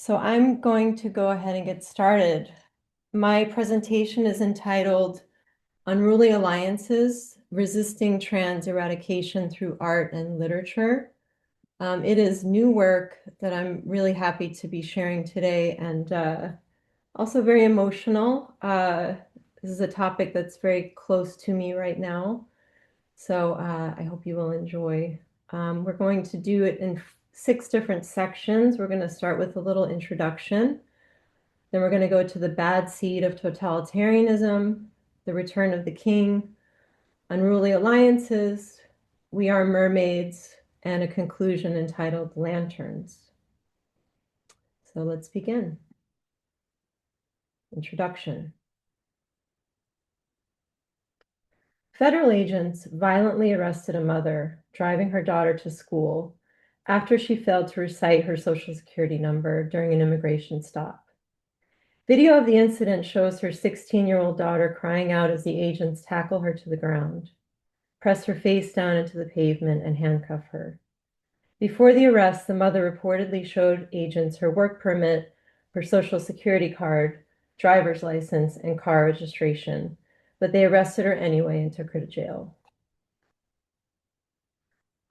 So I'm going to go ahead and get started. My presentation is entitled Unruly Alliances, Resisting Trans Eradication Through Art and Literature. It is new work that I'm really happy to be sharing today and also very emotional. This is a topic that's very close to me right now. So I hope you will enjoy. We're going to do it in 6 different sections. We're going to start with a little introduction. Then we're going to go to the bad seed of totalitarianism, the return of the king, unruly alliances, we are mermaids, and a conclusion entitled Lanterns. So let's begin. Introduction. Federal agents violently arrested a mother driving her daughter to school after she failed to recite her Social Security number during an immigration stop. Video of the incident shows her 16-year-old daughter crying out as the agents tackle her to the ground, press her face down into the pavement, and handcuff her. Before the arrest, the mother reportedly showed agents her work permit, her Social Security card, driver's license, and car registration, but they arrested her anyway and took her to jail.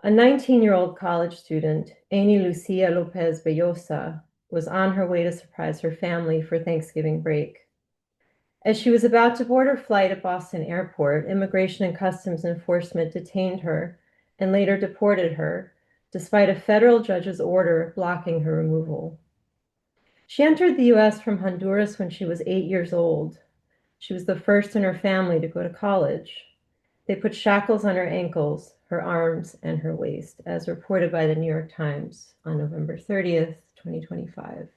A 19-year-old college student, Amy Lucia Lopez Bellosa, was on her way to surprise her family for Thanksgiving break. As she was about to board her flight at Boston Airport, Immigration and Customs Enforcement detained her and later deported her, despite a federal judge's order blocking her removal. She entered the U.S. from Honduras when she was 8 years old. She was the first in her family to go to college. They put shackles on her ankles, her arms, and her waist, as reported by the New York Times on November 30th, 2025.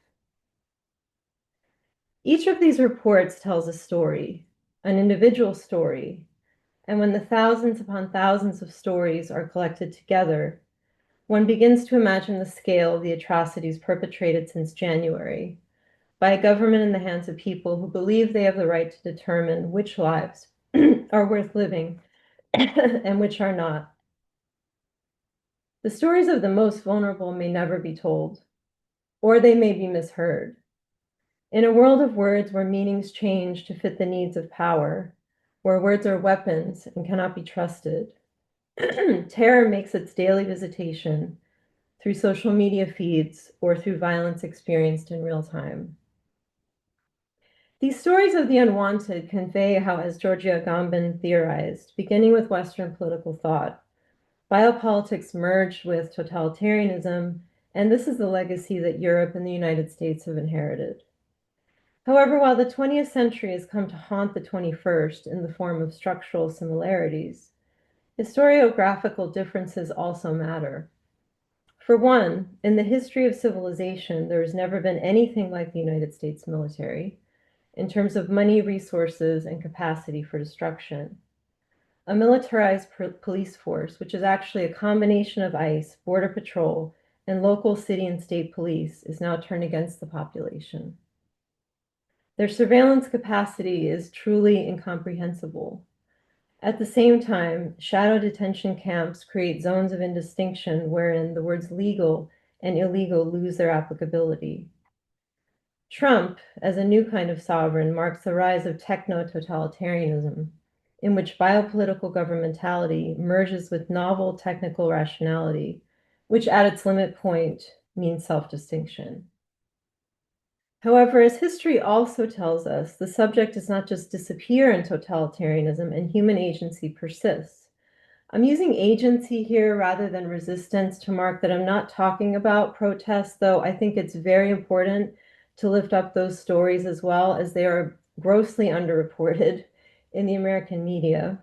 Each of these reports tells a story, an individual story, and when the thousands upon thousands of stories are collected together, one begins to imagine the scale of the atrocities perpetrated since January by a government in the hands of people who believe they have the right to determine which lives are worth living and which are not. The stories of the most vulnerable may never be told, or they may be misheard. In a world of words where meanings change to fit the needs of power, where words are weapons and cannot be trusted, terror makes its daily visitation through social media feeds or through violence experienced in real time. These stories of the unwanted convey how, as Georgia Agamben theorized, beginning with Western political thought, biopolitics merged with totalitarianism, and this is the legacy that Europe and the United States have inherited. However, while the 20th century has come to haunt the 21st in the form of structural similarities, historiographical differences also matter. For one, in the history of civilization, there has never been anything like the United States military in terms of money, resources, and capacity for destruction. A militarized police force, which is actually a combination of ICE, Border Patrol, and local city and state police, is now turned against the population. Their surveillance capacity is truly incomprehensible. At the same time, shadow detention camps create zones of indistinction wherein the words legal and illegal lose their applicability. Trump, as a new kind of sovereign, marks the rise of techno-totalitarianism, in which biopolitical governmentality merges with novel technical rationality, which at its limit point means self-distinction. However, as history also tells us, the subject does not just disappear in totalitarianism, and human agency persists. I'm using agency here rather than resistance to mark that I'm not talking about protests, though I think it's very important to lift up those stories as well, as they are grossly underreported in the American media.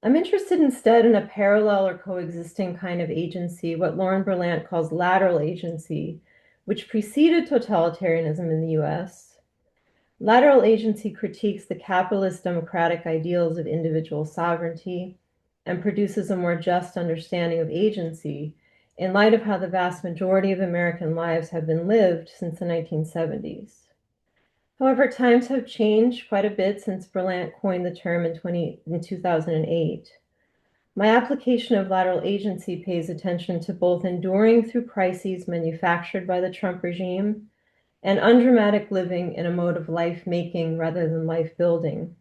I'm interested instead in a parallel or coexisting kind of agency, what Lauren Berlant calls lateral agency, which preceded totalitarianism in the US. Lateral agency critiques the capitalist democratic ideals of individual sovereignty and produces a more just understanding of agency in light of how the vast majority of American lives have been lived since the 1970s. However, times have changed quite a bit since Berlant coined the term in 2008. My application of lateral agency pays attention to both enduring through crises manufactured by the Trump regime and undramatic living in a mode of life-making rather than life-building.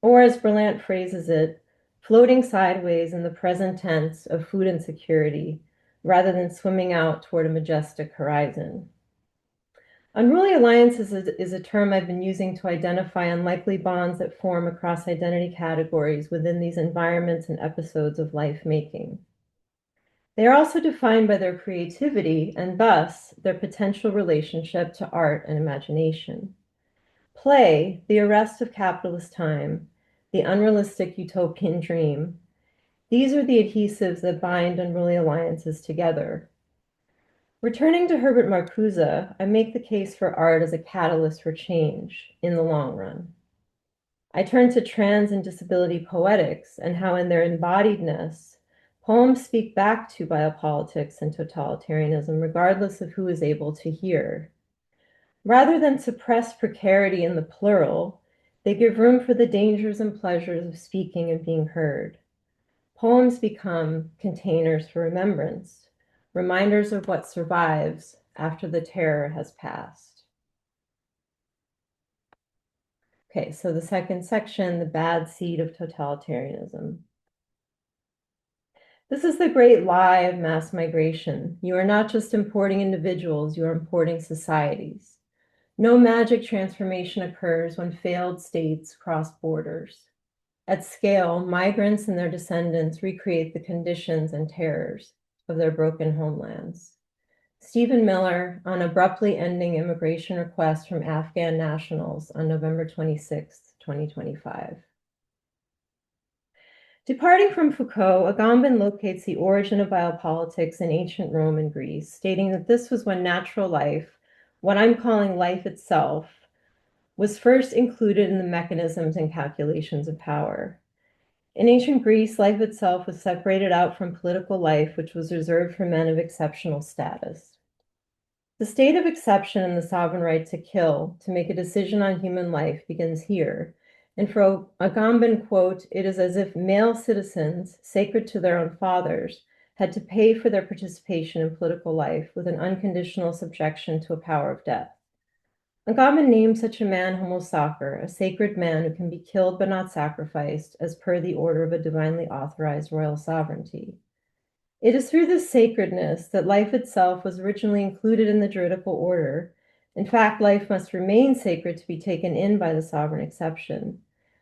Or as Berlant phrases it, floating sideways in the present tense of food insecurity rather than swimming out toward a majestic horizon. Unruly alliances is a term I've been using to identify unlikely bonds that form across identity categories within these environments and episodes of life-making. They are also defined by their creativity and thus their potential relationship to art and imagination. Play, the arrest of capitalist time, the unrealistic utopian dream, these are the adhesives that bind unruly alliances together. Returning to Herbert Marcuse, I make the case for art as a catalyst for change in the long run. I turn to trans and disability poetics and how in their embodiedness, poems speak back to biopolitics and totalitarianism regardless of who is able to hear. Rather than suppress precarity in the plural, they give room for the dangers and pleasures of speaking and being heard. Poems become containers for remembrance, reminders of what survives after the terror has passed. Okay, so the second section, the bad seed of totalitarianism. This is the great lie of mass migration. You are not just importing individuals, you are importing societies. No magic transformation occurs when failed states cross borders. At scale, migrants and their descendants recreate the conditions and terrors of their broken homelands. Stephen Miller on abruptly ending immigration requests from Afghan nationals on November 26, 2025. Departing from Foucault, Agamben locates the origin of biopolitics in ancient Rome and Greece, stating that this was when natural life, what I'm calling life itself, was first included in the mechanisms and calculations of power. In ancient Greece, life itself was separated out from political life, which was reserved for men of exceptional status. The state of exception and the sovereign right to kill, to make a decision on human life, begins here. And for Agamben, quote, it is as if male citizens, sacred to their own fathers, had to pay for their participation in political life with an unconditional subjection to a power of death. Agamben named such a man Homo Sacer, a sacred man who can be killed but not sacrificed, as per the order of a divinely authorized royal sovereignty. It is through this sacredness that life itself was originally included in the juridical order. In fact, life must remain sacred to be taken in by the sovereign exception.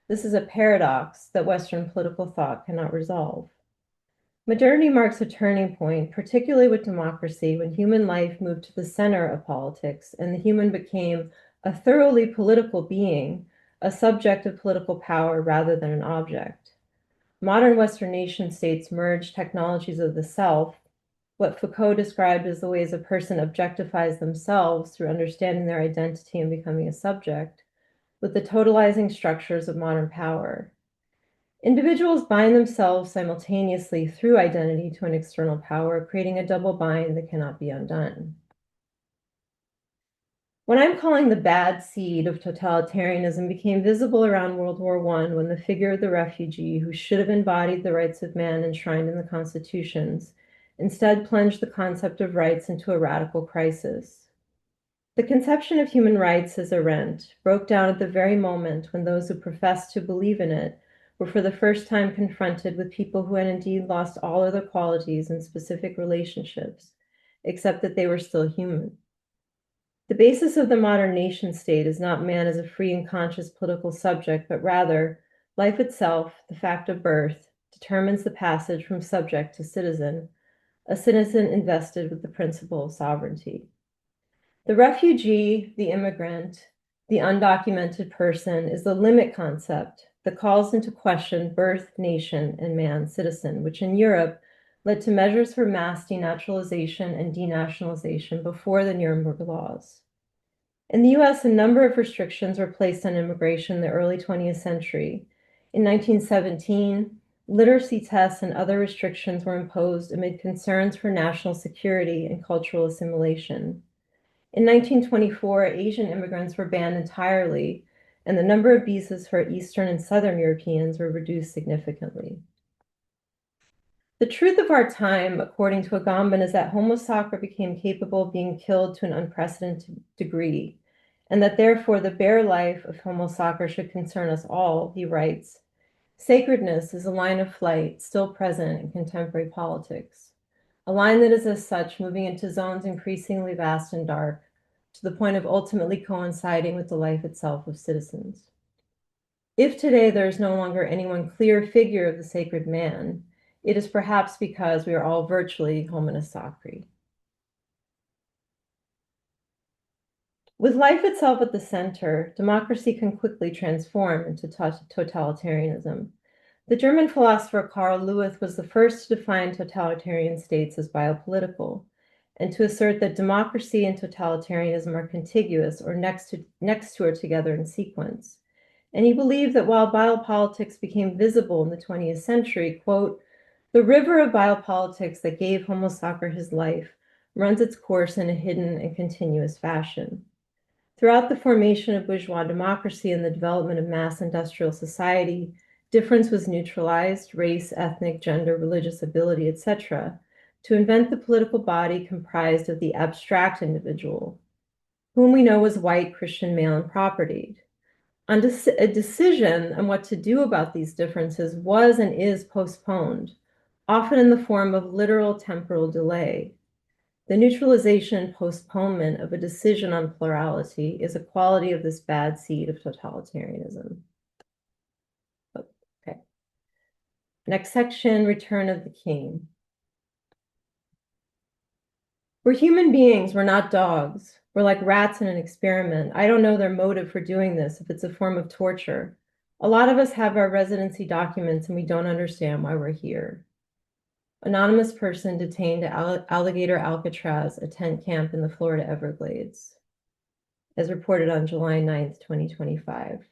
This is a paradox that Western political thought cannot resolve. Modernity marks a turning point, particularly with democracy, when human life moved to the center of politics and the human became a thoroughly political being, a subject of political power rather than an object. Modern Western nation states merge technologies of the self, what Foucault described as the ways a person objectifies themselves through understanding their identity and becoming a subject, with the totalizing structures of modern power. Individuals bind themselves simultaneously through identity to an external power, creating a double bind that cannot be undone. What I'm calling the bad seed of totalitarianism became visible around World War I when the figure of the refugee, who should have embodied the rights of man enshrined in the constitutions, instead plunged the concept of rights into a radical crisis. The conception of human rights as a rent broke down at the very moment when those who professed to believe in it were for the first time confronted with people who had indeed lost all other qualities in specific relationships, except that they were still human. The basis of the modern nation state is not man as a free and conscious political subject, but rather life itself, the fact of birth, determines the passage from subject to citizen, a citizen invested with the principle of sovereignty. The refugee, the immigrant, the undocumented person is the limit concept that calls into question birth, nation, and man, citizen, which in Europe led to measures for mass denaturalization and denationalization before the Nuremberg laws. In the US, a number of restrictions were placed on immigration in the early 20th century. In 1917, literacy tests and other restrictions were imposed amid concerns for national security and cultural assimilation. In 1924, Asian immigrants were banned entirely, and the number of visas for Eastern and Southern Europeans were reduced significantly. The truth of our time, according to Agamben, is that Homo sacer became capable of being killed to an unprecedented degree, and that therefore the bare life of Homo sacer should concern us all, he writes. Sacredness is a line of flight still present in contemporary politics, a line that is as such moving into zones increasingly vast and dark, to the point of ultimately coinciding with the life itself of citizens. If today there is no longer any one clear figure of the sacred man, it is perhaps because we are all virtually hominis sacri. With life itself at the center, democracy can quickly transform into totalitarianism. The German philosopher Karl Lewis was the first to define totalitarian states as biopolitical, and to assert that democracy and totalitarianism are contiguous or next to or together in sequence. And he believed that while biopolitics became visible in the 20th century, quote, the river of biopolitics that gave Homo sacer his life runs its course in a hidden and continuous fashion. Throughout the formation of bourgeois democracy and the development of mass industrial society, difference was neutralized, race, ethnic, gender, religious ability, etc., to invent the political body comprised of the abstract individual, whom we know was white, Christian, male, and propertied. A decision on what to do about these differences was and is postponed, often in the form of literal temporal delay. The neutralization and postponement of a decision on plurality is a quality of this bad seed of totalitarianism. Okay. Next section, Return of the King. We're human beings, we're not dogs. We're like rats in an experiment. I don't know their motive for doing this, if it's a form of torture. A lot of us have our residency documents and we don't understand why we're here. Anonymous person detained at Alligator Alcatraz, a tent camp in the Florida Everglades, as reported on July 9th, 2025.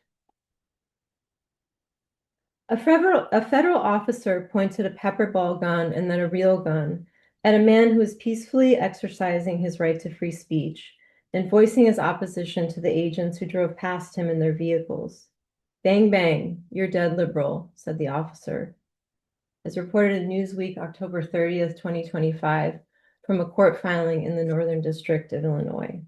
A federal officer pointed a pepper ball gun and then a real gun at a man who was peacefully exercising his right to free speech and voicing his opposition to the agents who drove past him in their vehicles. Bang, bang, you're dead liberal, said the officer, as reported in Newsweek, October 30th, 2025, from a court filing in the Northern District of Illinois.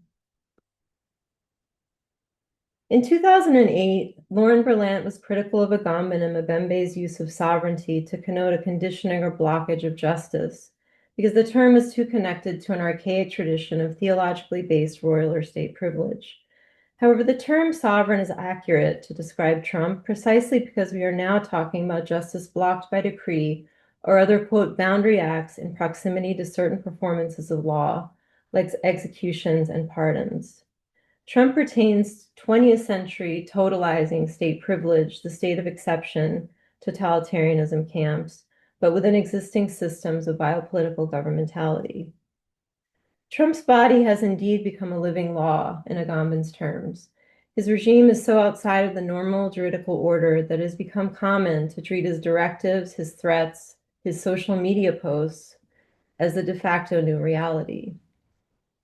In 2008, Lauren Berlant was critical of Agamben and Mbembe's use of sovereignty to connote a conditioning or blockage of justice, because the term is too connected to an archaic tradition of theologically based royal or state privilege. However, the term sovereign is accurate to describe Trump precisely because we are now talking about justice blocked by decree or other, quote, boundary acts in proximity to certain performances of law, like executions and pardons. Trump retains 20th century totalizing state privilege, the state of exception, totalitarianism camps, but within existing systems of biopolitical governmentality. Trump's body has indeed become a living law in Agamben's terms. His regime is so outside of the normal juridical order that it has become common to treat his directives, his threats, his social media posts as the de facto new reality.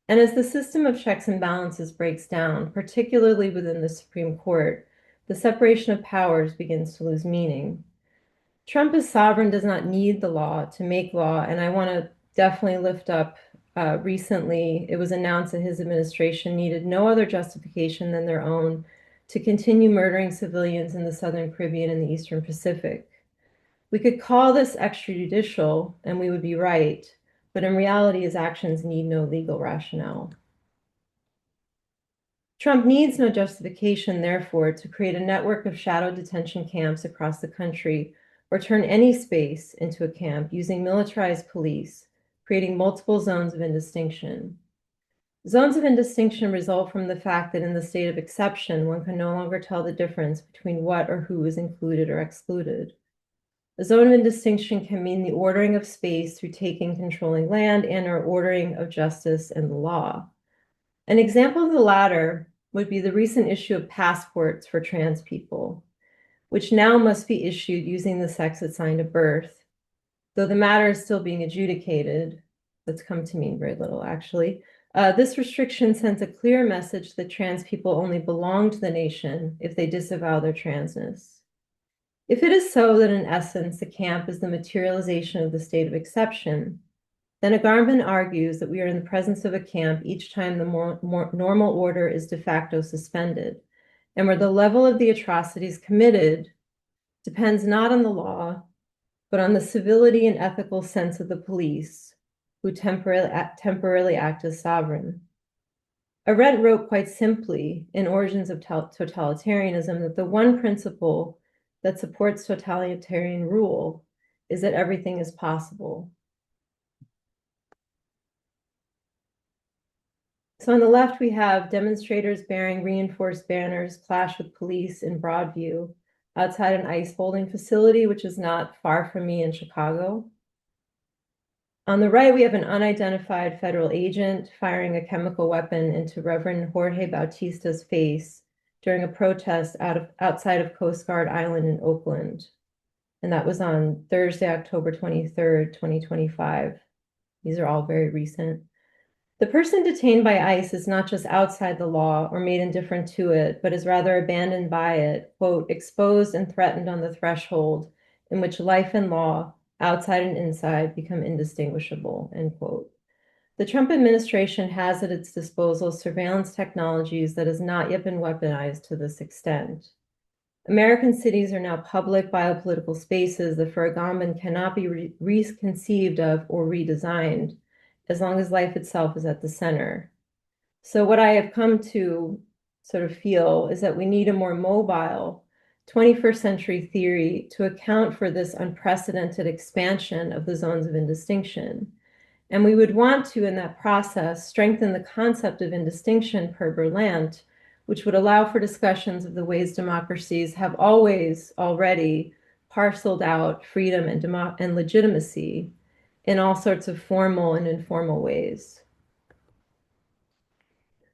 And as the system of checks and balances breaks down, particularly within the Supreme Court, the separation of powers begins to lose meaning. Trump as sovereign does not need the law to make law, and I want to definitely lift up recently, it was announced that his administration needed no other justification than their own to continue murdering civilians in the Southern Caribbean and the Eastern Pacific. We could call this extrajudicial, and we would be right, but in reality, his actions need no legal rationale. Trump needs no justification, therefore, to create a network of shadow detention camps across the country or turn any space into a camp using militarized police, creating multiple zones of indistinction. Zones of indistinction result from the fact that in the state of exception, one can no longer tell the difference between what or who is included or excluded. A zone of indistinction can mean the ordering of space through taking controlling land and or ordering of justice and the law. An example of the latter would be the recent issue of passports for trans people, which now must be issued using the sex assigned at birth. Though the matter is still being adjudicated, that's come to mean very little actually. This restriction sends a clear message that trans people only belong to the nation if they disavow their transness. If it is so that in essence the camp is the materialization of the state of exception, then Agamben argues that we are in the presence of a camp each time the more normal order is de facto suspended, and where the level of the atrocities committed depends not on the law, but on the civility and ethical sense of the police, who temporarily act as sovereign. Arendt wrote quite simply in Origins of Totalitarianism that the one principle that supports totalitarian rule is that everything is possible. So on the left, we have demonstrators bearing reinforced banners clash with police in broad view outside an ICE holding facility, which is not far from me in Chicago. On the right, we have an unidentified federal agent firing a chemical weapon into Reverend Jorge Bautista's face during a protest outside of Coast Guard Island in Oakland. And that was on Thursday, October 23rd, 2025. These are all very recent. The person detained by ICE is not just outside the law or made indifferent to it, but is rather abandoned by it, quote, exposed and threatened on the threshold in which life and law, outside and inside, become indistinguishable, end quote. The Trump administration has at its disposal surveillance technologies that has not yet been weaponized to this extent. American cities are now public biopolitical spaces that for Agamben cannot be reconceived of or redesigned, as long as life itself is at the center. So what I have come to sort of feel is that we need a more mobile 21st century theory to account for this unprecedented expansion of the zones of indistinction. And we would want to, in that process, strengthen the concept of indistinction per Berlant, which would allow for discussions of the ways democracies have always already parceled out freedom and legitimacy in all sorts of formal and informal ways.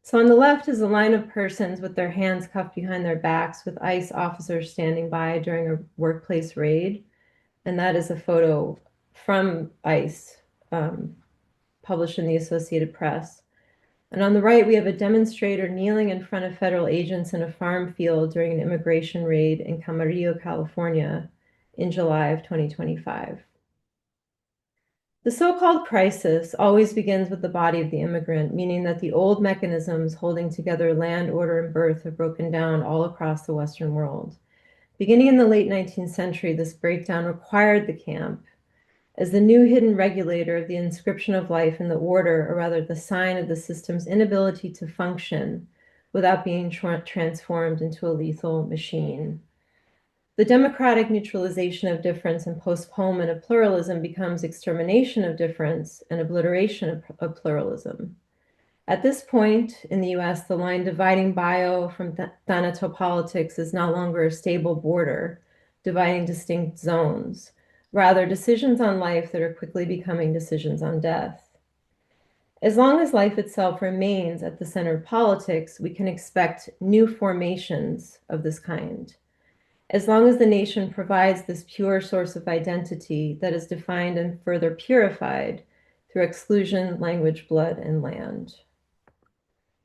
So on the left is a line of persons with their hands cuffed behind their backs with ICE officers standing by during a workplace raid. And that is a photo from ICE, published in the Associated Press. And on the right, we have a demonstrator kneeling in front of federal agents in a farm field during an immigration raid in Camarillo, California in July of 2025. The so-called crisis always begins with the body of the immigrant, meaning that the old mechanisms holding together land, order, and birth have broken down all across the Western world. Beginning in the late 19th century, this breakdown required the camp as the new hidden regulator of the inscription of life in the order, or rather the sign of the system's inability to function without being transformed into a lethal machine. The democratic neutralization of difference and postponement of pluralism becomes extermination of difference and obliteration of pluralism. At this point in the US, the line dividing bio from thanatopolitics is no longer a stable border, dividing distinct zones. Rather, decisions on life that are quickly becoming decisions on death. As long as life itself remains at the center of politics, we can expect new formations of this kind. As long as the nation provides this pure source of identity that is defined and further purified through exclusion, language, blood, and land.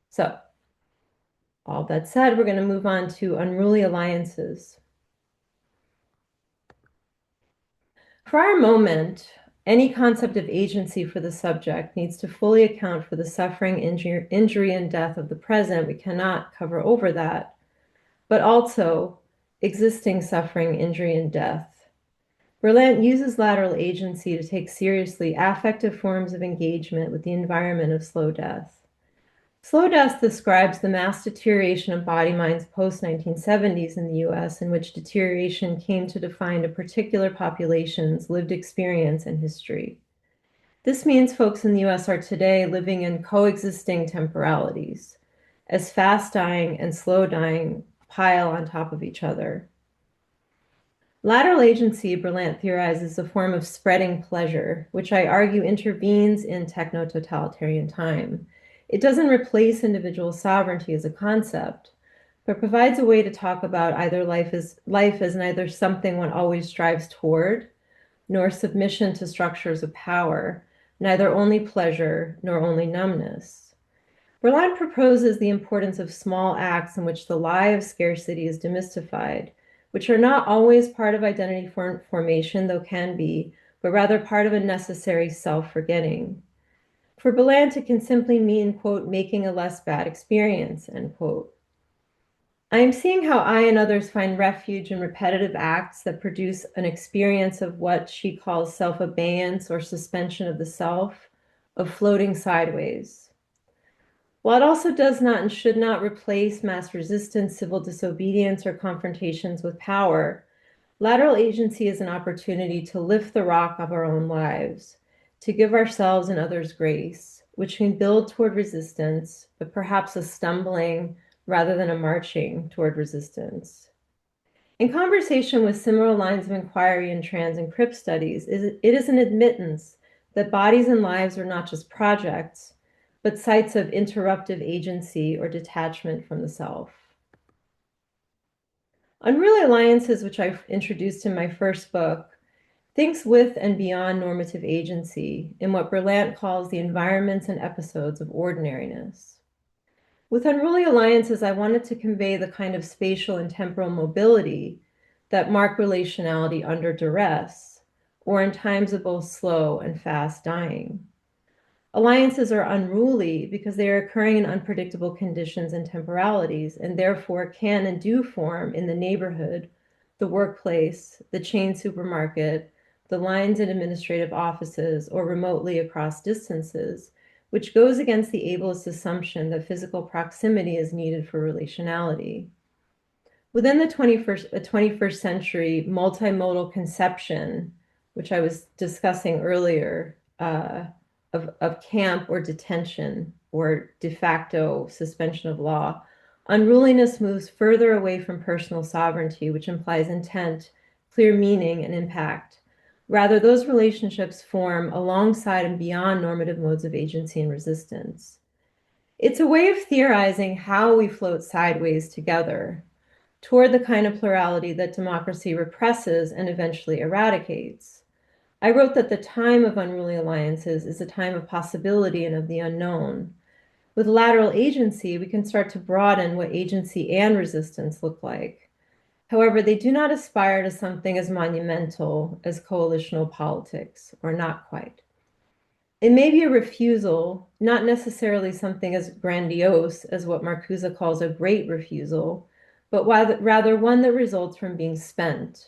So, all that said, we're going to move on to unruly alliances. For our moment, any concept of agency for the subject needs to fully account for the suffering, injury, and death of the present. We cannot cover over that, but also existing suffering, injury, and death. Berlant uses lateral agency to take seriously affective forms of engagement with the environment of slow death. Slow death describes the mass deterioration of body minds post-1970s in the US, in which deterioration came to define a particular population's lived experience and history. This means folks in the US are today living in coexisting temporalities, as fast dying and slow dying pile on top of each other. Lateral agency, Berlant theorizes, is a form of spreading pleasure, which I argue intervenes in techno-totalitarian time. It doesn't replace individual sovereignty as a concept, but provides a way to talk about either life as neither something one always strives toward, nor submission to structures of power, neither only pleasure nor only numbness. Berlant proposes the importance of small acts in which the lie of scarcity is demystified, which are not always part of identity formation, though can be, but rather part of a necessary self-forgetting. For Belant, it can simply mean, quote, making a less bad experience, end quote. I am seeing how I and others find refuge in repetitive acts that produce an experience of what she calls self-abeyance or suspension of the self, of floating sideways. While it also does not and should not replace mass resistance, civil disobedience, or confrontations with power, lateral agency is an opportunity to lift the rock of our own lives, to give ourselves and others grace, which can build toward resistance, but perhaps a stumbling rather than a marching toward resistance. In conversation with similar lines of inquiry in trans and crip studies, it is an admittance that bodies and lives are not just projects, but sites of interruptive agency or detachment from the self. Unruly Alliances, which I introduced in my first book, thinks with and beyond normative agency in what Berlant calls the environments and episodes of ordinariness. With Unruly Alliances, I wanted to convey the kind of spatial and temporal mobility that mark relationality under duress, or in times of both slow and fast dying. Alliances are unruly because they are occurring in unpredictable conditions and temporalities, and therefore can and do form in the neighborhood, the workplace, the chain supermarket, the lines in administrative offices, or remotely across distances, which goes against the ableist assumption that physical proximity is needed for relationality. Within the 21st century multimodal conception, which I was discussing earlier, of camp or detention or de facto suspension of law, unruliness moves further away from personal sovereignty, which implies intent, clear meaning, and impact. Rather, those relationships form alongside and beyond normative modes of agency and resistance. It's a way of theorizing how we float sideways together toward the kind of plurality that democracy represses and eventually eradicates. I wrote that the time of unruly alliances is a time of possibility and of the unknown. With lateral agency, we can start to broaden what agency and resistance look like. However, they do not aspire to something as monumental as coalitional politics, or not quite. It may be a refusal, not necessarily something as grandiose as what Marcuse calls a great refusal, but rather one that results from being spent.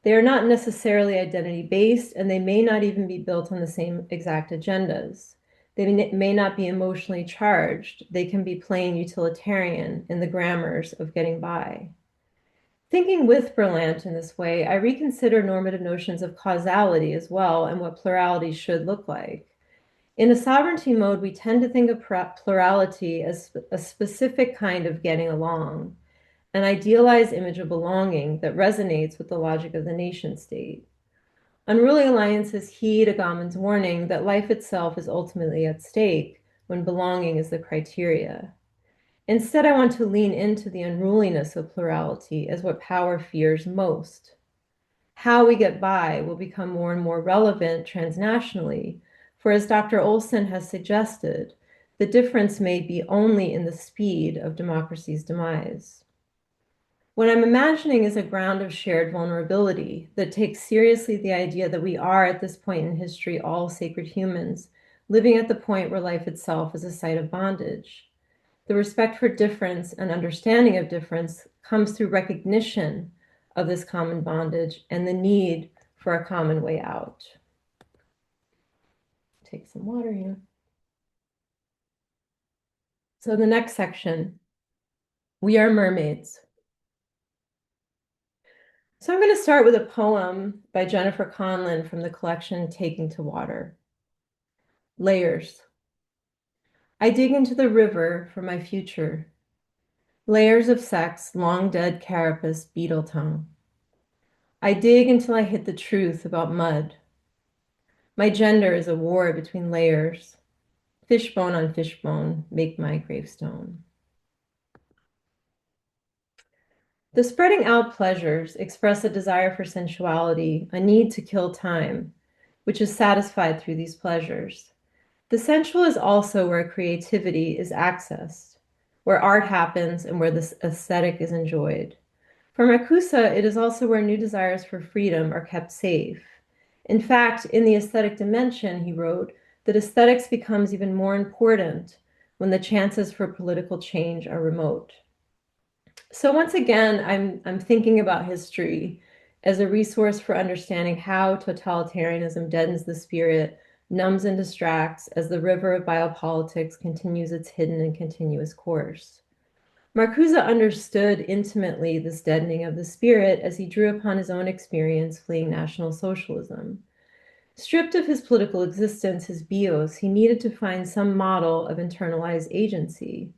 They are not necessarily identity-based, and they may not even be built on the same exact agendas. They may not be emotionally charged. They can be plain utilitarian in the grammars of getting by. Thinking with Berlant in this way, I reconsider normative notions of causality as well and what plurality should look like. In a sovereignty mode, we tend to think of plurality as a specific kind of getting along, an idealized image of belonging that resonates with the logic of the nation state. Unruly alliances heed Agamben's warning that life itself is ultimately at stake when belonging is the criteria. Instead, I want to lean into the unruliness of plurality as what power fears most. How we get by will become more and more relevant transnationally, for as Dr. Olson has suggested, the difference may be only in the speed of democracy's demise. What I'm imagining is a ground of shared vulnerability that takes seriously the idea that we are, at this point in history, all sacred humans, living at the point where life itself is a site of bondage. The respect for difference and understanding of difference comes through recognition of this common bondage and the need for a common way out. Take some water here. So the next section, we are mermaids. So I'm going to start with a poem by Jennifer Conlin from the collection Taking to Water. Layers. I dig into the river for my future. Layers of sex, long dead carapace, beetle tongue. I dig until I hit the truth about mud. My gender is a war between layers. Fishbone on fishbone, make my gravestone. The spreading out pleasures express a desire for sensuality, a need to kill time, which is satisfied through these pleasures. The sensual is also where creativity is accessed, where art happens and where this aesthetic is enjoyed. For Marcuse, it is also where new desires for freedom are kept safe. In fact, in the aesthetic dimension, he wrote, that aesthetics becomes even more important when the chances for political change are remote. So once again, I'm thinking about history as a resource for understanding how totalitarianism deadens the spirit, numbs and distracts as the river of biopolitics continues its hidden and continuous course. Marcuse understood intimately this deadening of the spirit as he drew upon his own experience fleeing National Socialism. Stripped of his political existence, his bios, he needed to find some model of internalized agency.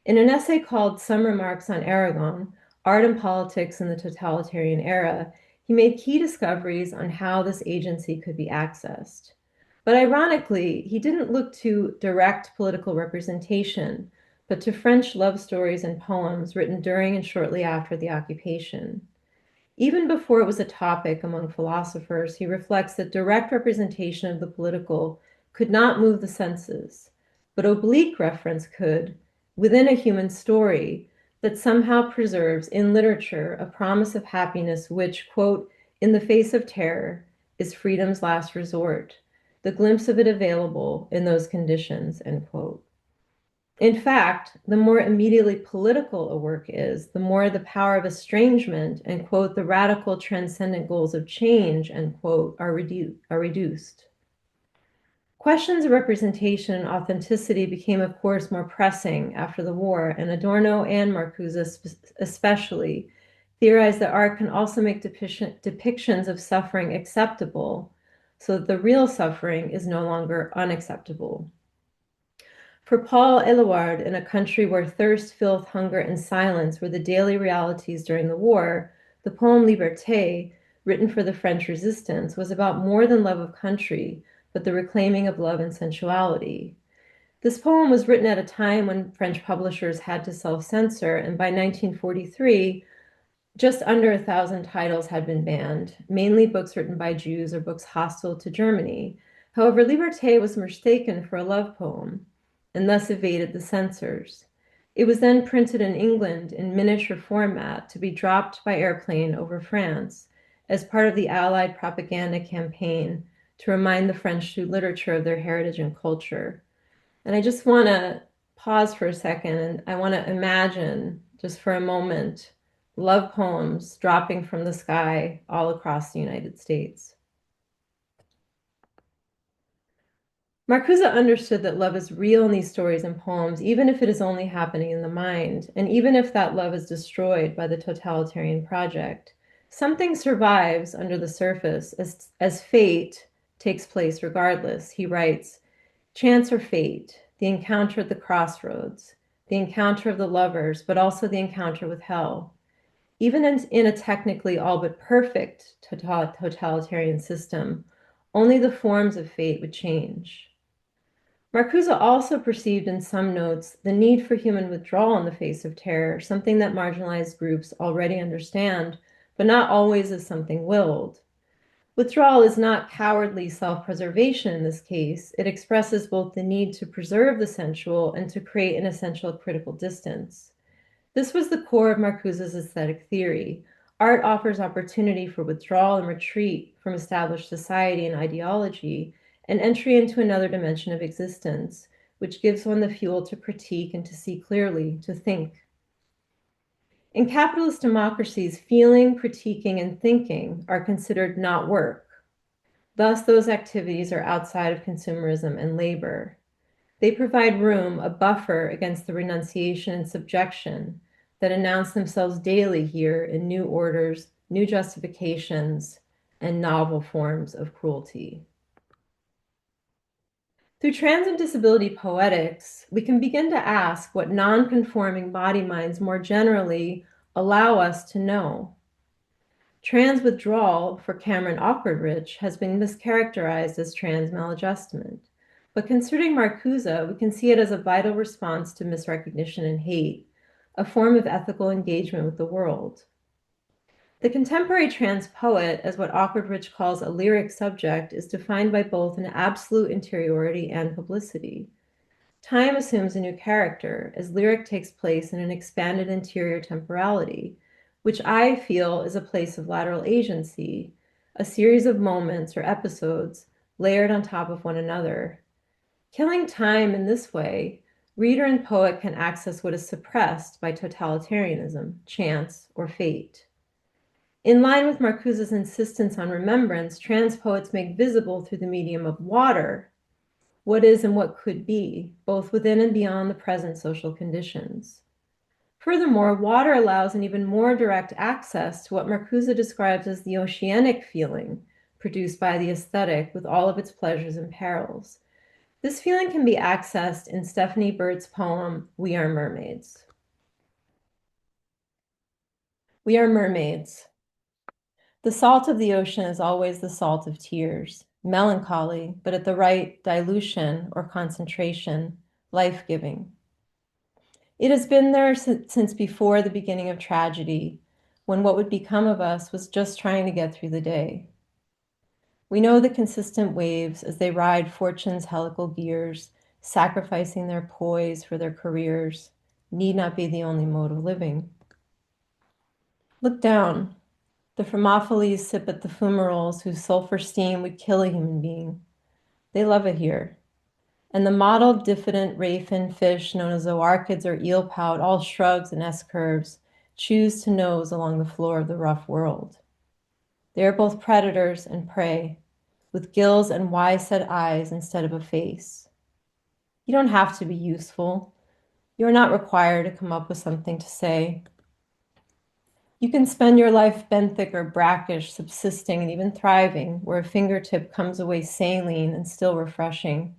In an essay called Some Remarks on Aragon, Art and Politics in the Totalitarian Era, he made key discoveries on how this agency could be accessed. But ironically, he didn't look to direct political representation, but to French love stories and poems written during and shortly after the occupation. Even before it was a topic among philosophers, he reflects that direct representation of the political could not move the senses, but oblique reference could, within a human story that somehow preserves in literature a promise of happiness which, quote, in the face of terror, is freedom's last resort, the glimpse of it available in those conditions, end quote. In fact, the more immediately political a work is, the more the power of estrangement and, quote, the radical transcendent goals of change, end quote, are reduced. Questions of representation and authenticity became, of course, more pressing after the war, and Adorno and Marcuse especially theorized that art can also make depictions of suffering acceptable, so that the real suffering is no longer unacceptable. For Paul Éluard, in a country where thirst, filth, hunger, and silence were the daily realities during the war, the poem Liberté, written for the French resistance, was about more than love of country, but the reclaiming of love and sensuality. This poem was written at a time when French publishers had to self-censor, and by 1943, just under 1,000 titles had been banned, mainly books written by Jews or books hostile to Germany. However, Liberté was mistaken for a love poem, and thus evaded the censors. It was then printed in England in miniature format to be dropped by airplane over France as part of the Allied propaganda campaign to remind the French through literature of their heritage and culture. And I just want to pause for a second, and I want to imagine just for a moment love poems dropping from the sky all across the United States. Marcuse understood that love is real in these stories and poems, even if it is only happening in the mind, and even if that love is destroyed by the totalitarian project. Something survives under the surface as fate takes place regardless. He writes, chance or fate, the encounter at the crossroads, the encounter of the lovers, but also the encounter with hell. Even in a technically all but perfect totalitarian system, only the forms of fate would change. Marcuse also perceived in some notes the need for human withdrawal in the face of terror, something that marginalized groups already understand, but not always as something willed. Withdrawal is not cowardly self-preservation in this case. It expresses both the need to preserve the sensual and to create an essential critical distance. This was the core of Marcuse's aesthetic theory. Art offers opportunity for withdrawal and retreat from established society and ideology, and entry into another dimension of existence, which gives one the fuel to critique and to see clearly, to think. In capitalist democracies, feeling, critiquing, and thinking are considered not work. Thus, those activities are outside of consumerism and labor. They provide room, a buffer against the renunciation and subjection that announce themselves daily here in new orders, new justifications, and novel forms of cruelty. Through trans and disability poetics, we can begin to ask what non-conforming body minds more generally allow us to know. Trans withdrawal for Cameron Awkwardrich has been mischaracterized as trans maladjustment, but considering Marcuse, we can see it as a vital response to misrecognition and hate, a form of ethical engagement with the world. The contemporary trans poet, as what Awkwardrich calls a lyric subject, is defined by both an absolute interiority and publicity. Time assumes a new character, as lyric takes place in an expanded interior temporality, which I feel is a place of lateral agency, a series of moments or episodes layered on top of one another. Killing time in this way, reader and poet can access what is suppressed by totalitarianism, chance, or fate. In line with Marcuse's insistence on remembrance, trans poets make visible through the medium of water what is and what could be, both within and beyond the present social conditions. Furthermore, water allows an even more direct access to what Marcuse describes as the oceanic feeling produced by the aesthetic with all of its pleasures and perils. This feeling can be accessed in Stephanie Bird's poem, We Are Mermaids. We are mermaids. The salt of the ocean is always the salt of tears, melancholy, but at the right dilution or concentration, life-giving. It has been there since before the beginning of tragedy, when what would become of us was just trying to get through the day. We know the consistent waves as they ride fortune's helical gears, sacrificing their poise for their careers, need not be the only mode of living. Look down. The Thermophiles sip at the fumaroles whose sulfur steam would kill a human being. They love it here. And the mottled, diffident ray-fin fish known as zoarchids or eel pout, all shrugs and S-curves, choose to nose along the floor of the rough world. They are both predators and prey, with gills and wide-set eyes instead of a face. You don't have to be useful. You are not required to come up with something to say. You can spend your life benthic or brackish, subsisting and even thriving, where a fingertip comes away saline and still refreshing,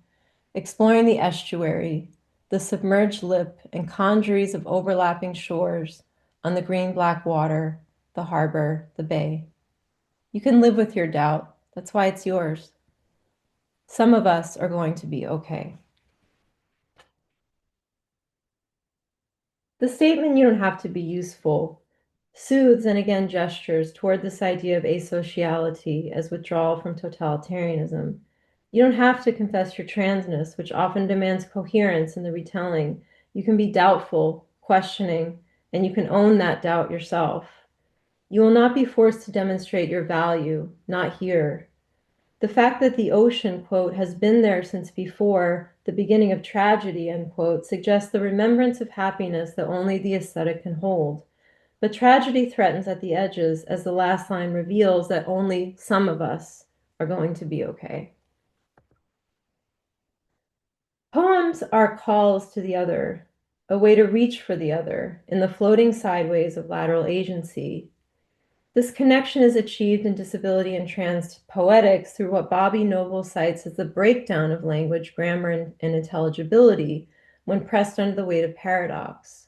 exploring the estuary, the submerged lip and congeries of overlapping shores on the green-black water, the harbor, the bay. You can live with your doubt. That's why it's yours. Some of us are going to be okay. The statement, you don't have to be useful, soothes and again gestures toward this idea of asociality as withdrawal from totalitarianism. You don't have to confess your transness, which often demands coherence in the retelling. You can be doubtful, questioning, and you can own that doubt yourself. You will not be forced to demonstrate your value, not here. The fact that the ocean, quote, has been there since before the beginning of tragedy, end quote, suggests the remembrance of happiness that only the aesthetic can hold. But tragedy threatens at the edges as the last line reveals that only some of us are going to be okay. Poems are calls to the other, a way to reach for the other in the floating sideways of lateral agency. This connection is achieved in disability and trans poetics through what Bobby Noble cites as the breakdown of language, grammar, and intelligibility when pressed under the weight of paradox.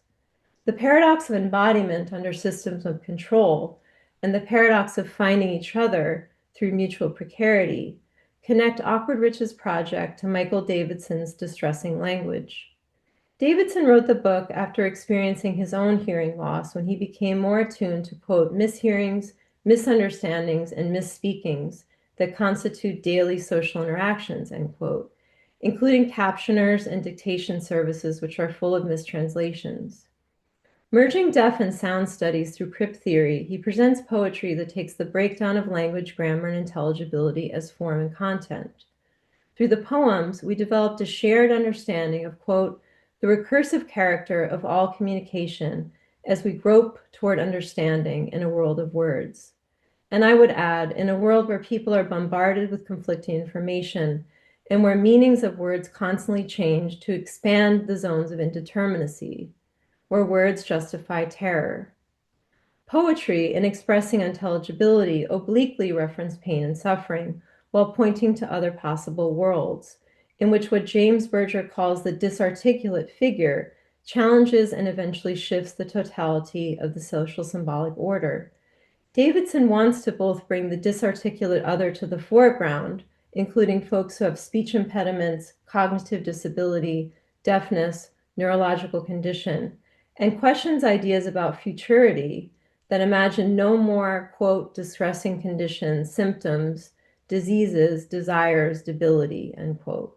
The paradox of embodiment under systems of control and the paradox of finding each other through mutual precarity connect Awkward Rich's project to Michael Davidson's distressing language. Davidson wrote the book after experiencing his own hearing loss when he became more attuned to, quote, mishearings, misunderstandings, and misspeakings that constitute daily social interactions, end quote, including captioners and dictation services which are full of mistranslations. Merging deaf and sound studies through crypt theory, he presents poetry that takes the breakdown of language, grammar, and intelligibility as form and content. Through the poems, we developed a shared understanding of, quote, the recursive character of all communication as we grope toward understanding in a world of words. And I would add, in a world where people are bombarded with conflicting information and where meanings of words constantly change to expand the zones of indeterminacy, where words justify terror. Poetry, in expressing intelligibility, obliquely referenced pain and suffering while pointing to other possible worlds, in which what James Berger calls the disarticulate figure challenges and eventually shifts the totality of the social symbolic order. Davidson wants to both bring the disarticulate other to the foreground, including folks who have speech impediments, cognitive disability, deafness, neurological condition, and questions ideas about futurity that imagine no more, quote, distressing conditions, symptoms, diseases, desires, debility, end quote.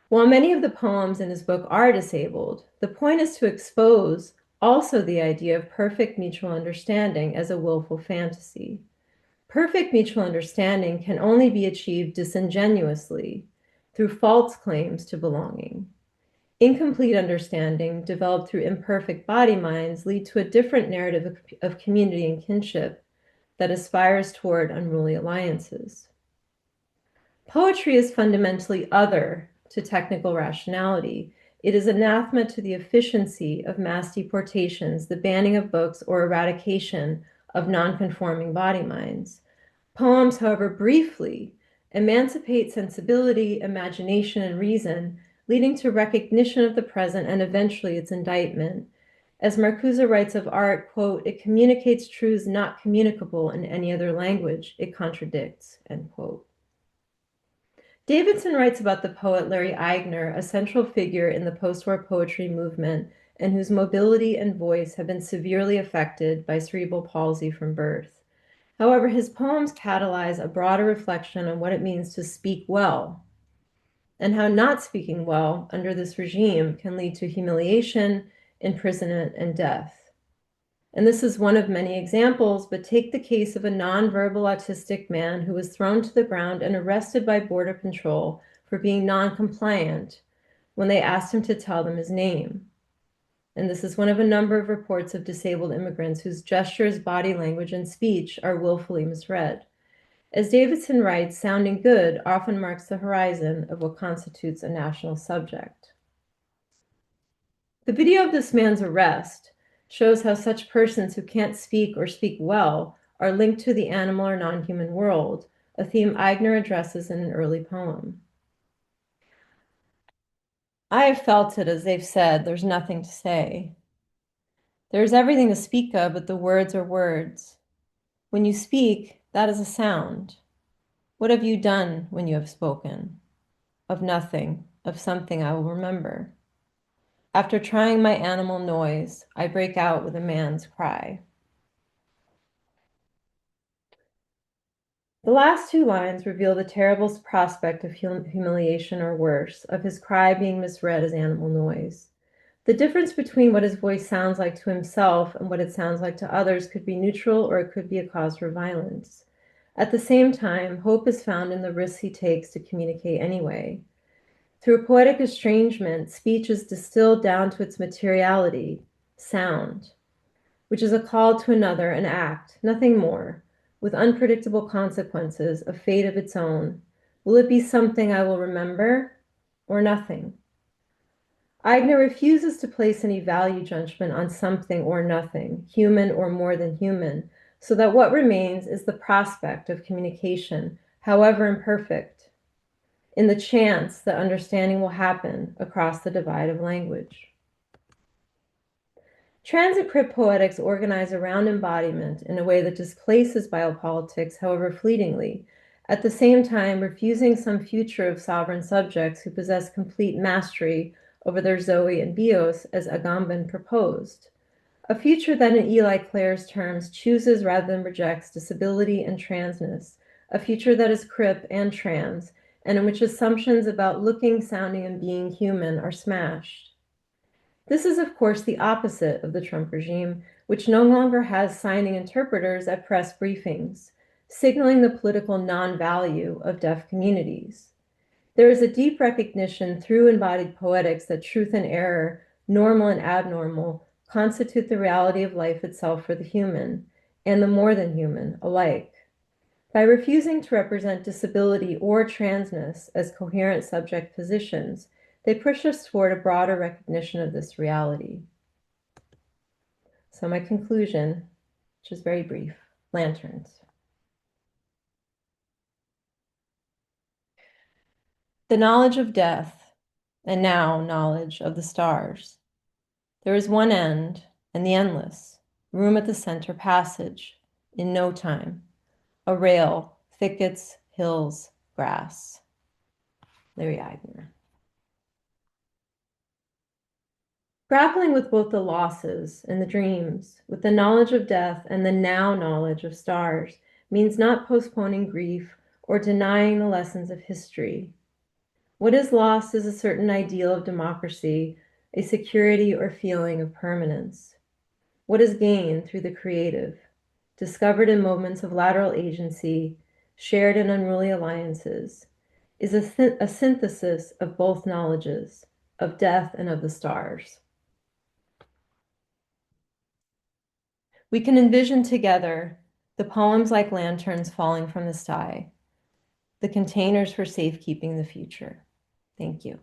While many of the poems in his book are disabled, the point is to expose Also the idea of perfect mutual understanding as a willful fantasy. Perfect mutual understanding can only be achieved disingenuously through false claims to belonging. Incomplete understanding, developed through imperfect body minds, lead to a different narrative of community and kinship that aspires toward unruly alliances. Poetry is fundamentally other to technical rationality. It is anathema to the efficiency of mass deportations, the banning of books, or eradication of non-conforming body minds. Poems, however, briefly emancipate sensibility, imagination, and reason, leading to recognition of the present and eventually its indictment. As Marcuse writes of art, quote, "It communicates truths not communicable in any other language. It contradicts," end quote. Davidson writes about the poet Larry Eigner, a central figure in the post-war poetry movement and whose mobility and voice have been severely affected by cerebral palsy from birth. However, his poems catalyze a broader reflection on what it means to speak well, and how not speaking well under this regime can lead to humiliation, imprisonment, and death. And this is one of many examples, but take the case of a nonverbal autistic man who was thrown to the ground and arrested by Border Patrol for being non-compliant when they asked him to tell them his name. And this is one of a number of reports of disabled immigrants whose gestures, body language, and speech are willfully misread. As Davidson writes, sounding good often marks the horizon of what constitutes a national subject. The video of this man's arrest shows how such persons who can't speak or speak well are linked to the animal or non-human world, a theme Eigner addresses in an early poem. I have felt it, as they've said, there's nothing to say. There's everything to speak of, but the words are words. When you speak, that is a sound. What have you done when you have spoken? Of nothing, of something I will remember. After trying my animal noise, I break out with a man's cry. The last two lines reveal the terrible prospect of humiliation or worse, of his cry being misread as animal noise. The difference between what his voice sounds like to himself and what it sounds like to others could be neutral or it could be a cause for violence. At the same time, hope is found in the risks he takes to communicate anyway. Through poetic estrangement, speech is distilled down to its materiality, sound, which is a call to another, an act, nothing more, with unpredictable consequences, a fate of its own. Will it be something I will remember or nothing? Eigner refuses to place any value judgment on something or nothing, human or more than human, so that what remains is the prospect of communication, however imperfect, in the chance that understanding will happen across the divide of language. Transit crypt poetics organize around embodiment in a way that displaces biopolitics, however fleetingly, at the same time refusing some future of sovereign subjects who possess complete mastery over their Zoe and Bios as Agamben proposed. A future that in Eli Clare's terms chooses rather than rejects disability and transness, a future that is crypt and trans, and in which assumptions about looking, sounding, and being human are smashed. This is, of course, the opposite of the Trump regime, which no longer has signing interpreters at press briefings, signaling the political non-value of deaf communities. There is a deep recognition through embodied poetics that truth and error, normal and abnormal, constitute the reality of life itself for the human, and the more than human alike. By refusing to represent disability or transness as coherent subject positions, they push us toward a broader recognition of this reality. So my conclusion, which is very brief, lanterns. The knowledge of death, and now knowledge of the stars. There is one end, and the endless, room at the center passage, in no time, a rail, thickets, hills, grass. Larry Eigner. Grappling with both the losses and the dreams, with the knowledge of death and the now knowledge of stars, means not postponing grief or denying the lessons of history. What is lost is a certain ideal of democracy, a security or feeling of permanence. What is gained through the creative, discovered in moments of lateral agency, shared in unruly alliances, is a synthesis of both knowledges, of death and of the stars. We can envision together the poems like lanterns falling from the sky, the containers for safekeeping the future. Thank you.